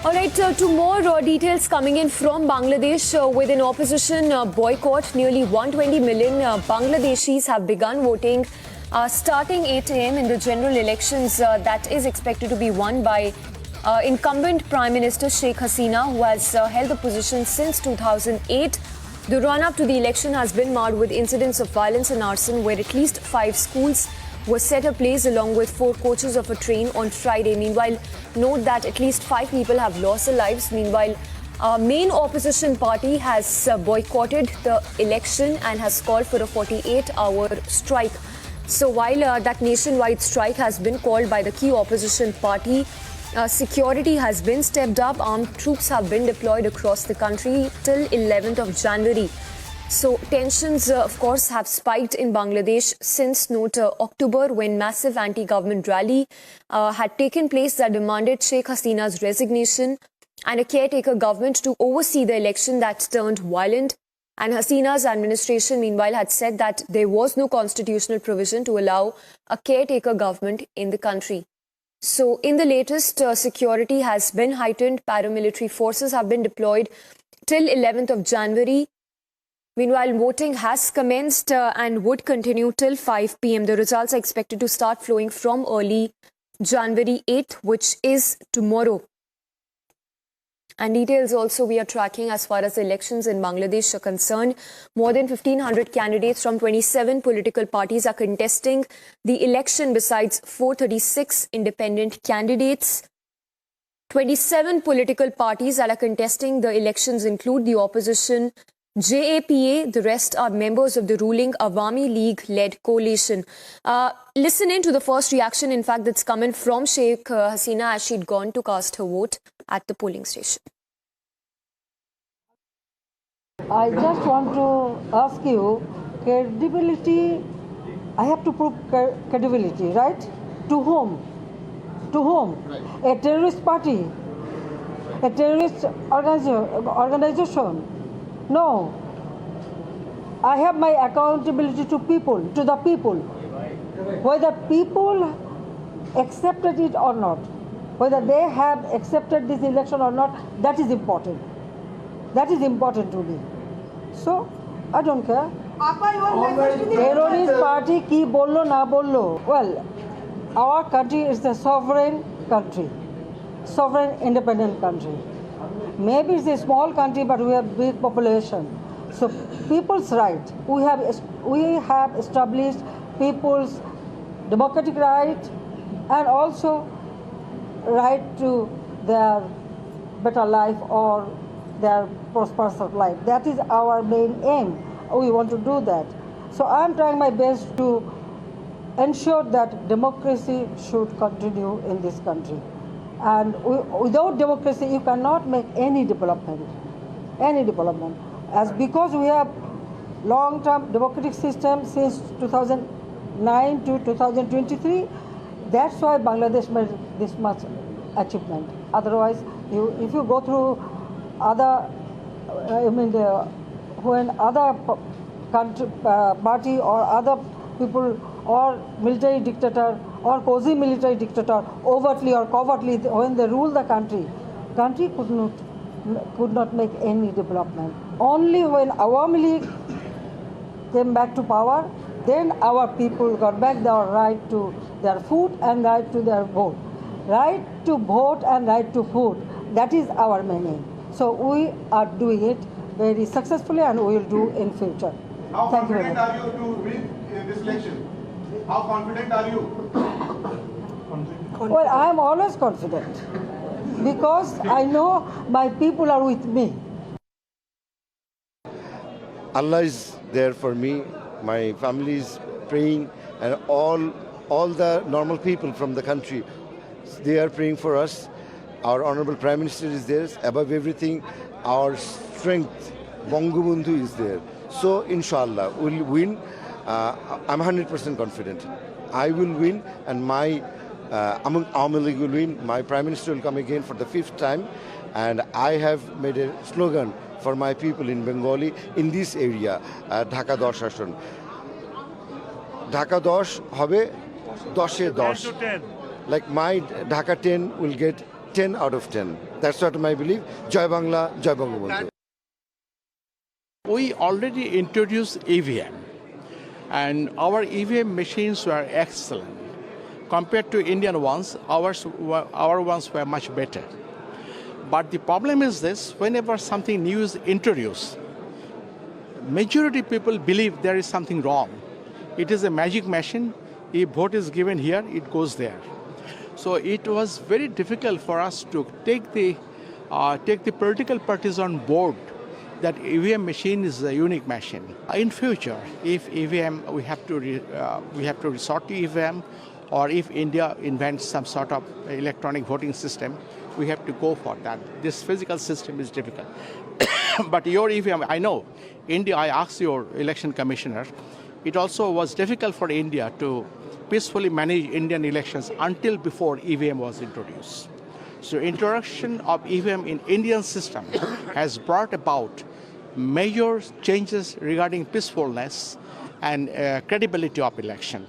All right, to more details coming in from Bangladesh with an opposition boycott. Nearly 120 million Bangladeshis have begun voting starting 8 a.m. in the general elections that is expected to be won by incumbent Prime Minister Sheikh Hasina, who has held the position since 2008. The run-up to the election has been marred with incidents of violence and arson, where at least 5 schools were set ablaze along with 4 coaches of a train on Friday. Meanwhile, note that at least 5 people have lost their lives. Meanwhile, main opposition party has boycotted the election and has called for a 48-hour strike. So while that nationwide strike has been called by the key opposition party, security has been stepped up. Armed troops have been deployed across the country till 11th of January. So tensions, of course, have spiked in Bangladesh since October, when massive anti-government rally had taken place that demanded Sheikh Hasina's resignation and a caretaker government to oversee the election that turned violent. And Hasina's administration, meanwhile, had said that there was no constitutional provision to allow a caretaker government in the country. So in the latest, security has been heightened. Paramilitary forces have been deployed till 11th of January. Meanwhile, voting has commenced and would continue till 5 p.m. The results are expected to start flowing from early January 8th, which is tomorrow. And details also we are tracking as far as elections in Bangladesh are concerned. More than 1,500 candidates from 27 political parties are contesting the election, besides 436 independent candidates. 27 political parties that are contesting the elections include the opposition JAPA. The rest are members of the ruling Awami League-led coalition. Listen in to the first reaction, in fact, that's coming from Sheikh Hasina as she'd gone to cast her vote at the polling station. I just want to ask you, credibility, I have to prove credibility, right? To whom? To whom? Right. A terrorist party? A terrorist organization? No. I have my accountability to people, to the people. Whether people accepted it or not, whether they have accepted this election or not, that is important. That is important to me. So, I don't care. Terrorist party ki bollo na bollo. Well, our country is a sovereign country, sovereign independent country. Maybe it's a small country, but we have big population. So people's right, we have established people's democratic right and also right to their better life or their prosperous life. That is our main aim. We want to do that. So I'm trying my best to ensure that democracy should continue in this country. And without democracy, you cannot make any development. Any development. As because we have long-term democratic system since 2009 to 2023, that's why Bangladesh made this much achievement. Otherwise, if you go through other, when other country, party or other people or military dictator or quasi-military dictator, overtly or covertly, when they rule the country could not make any development. Only when Awami League came back to power, then our people got back their right to their food and right to their vote. Right to vote and right to food, that is our main aim. So we are doing it very successfully and we will do in future. How confident are you to win in this election? How confident are you? Well, I am always confident because I know my people are with me. Allah is there for me. My family is praying, and all the normal people from the country, they are praying for us. Our Honorable Prime Minister is there. Above everything, our strength, Bangabandhu, is there. So, inshallah, we'll win. I'm 100% confident. I will win, and my Awami League will win. My Prime Minister will come again for the 5th time, and I have made a slogan for my people in Bengali in this area, Dhaka Dosh Ashon. Dhaka Dosh hobe 10-10. Like my Dhaka 10 will get 10 out of 10. That's what my belief. Jai Bangla, Jai Bangabandhu. We already introduced EVM, and our EVM machines were excellent. Compared to Indian ones, our ones were much better. But the problem is this: whenever something new is introduced, majority people believe there is something wrong. It is a magic machine. If vote is given here, it goes there. So it was very difficult for us to take the political parties on board that EVM machine is a unique machine. In future, if EVM, we have to resort to EVM, or if India invents some sort of electronic voting system, we have to go for that. This physical system is difficult. But your EVM, I know, India, I asked your election commissioner, it also was difficult for India to peacefully manage Indian elections until before EVM was introduced. So introduction of EVM in Indian system has brought about major changes regarding peacefulness and credibility of election.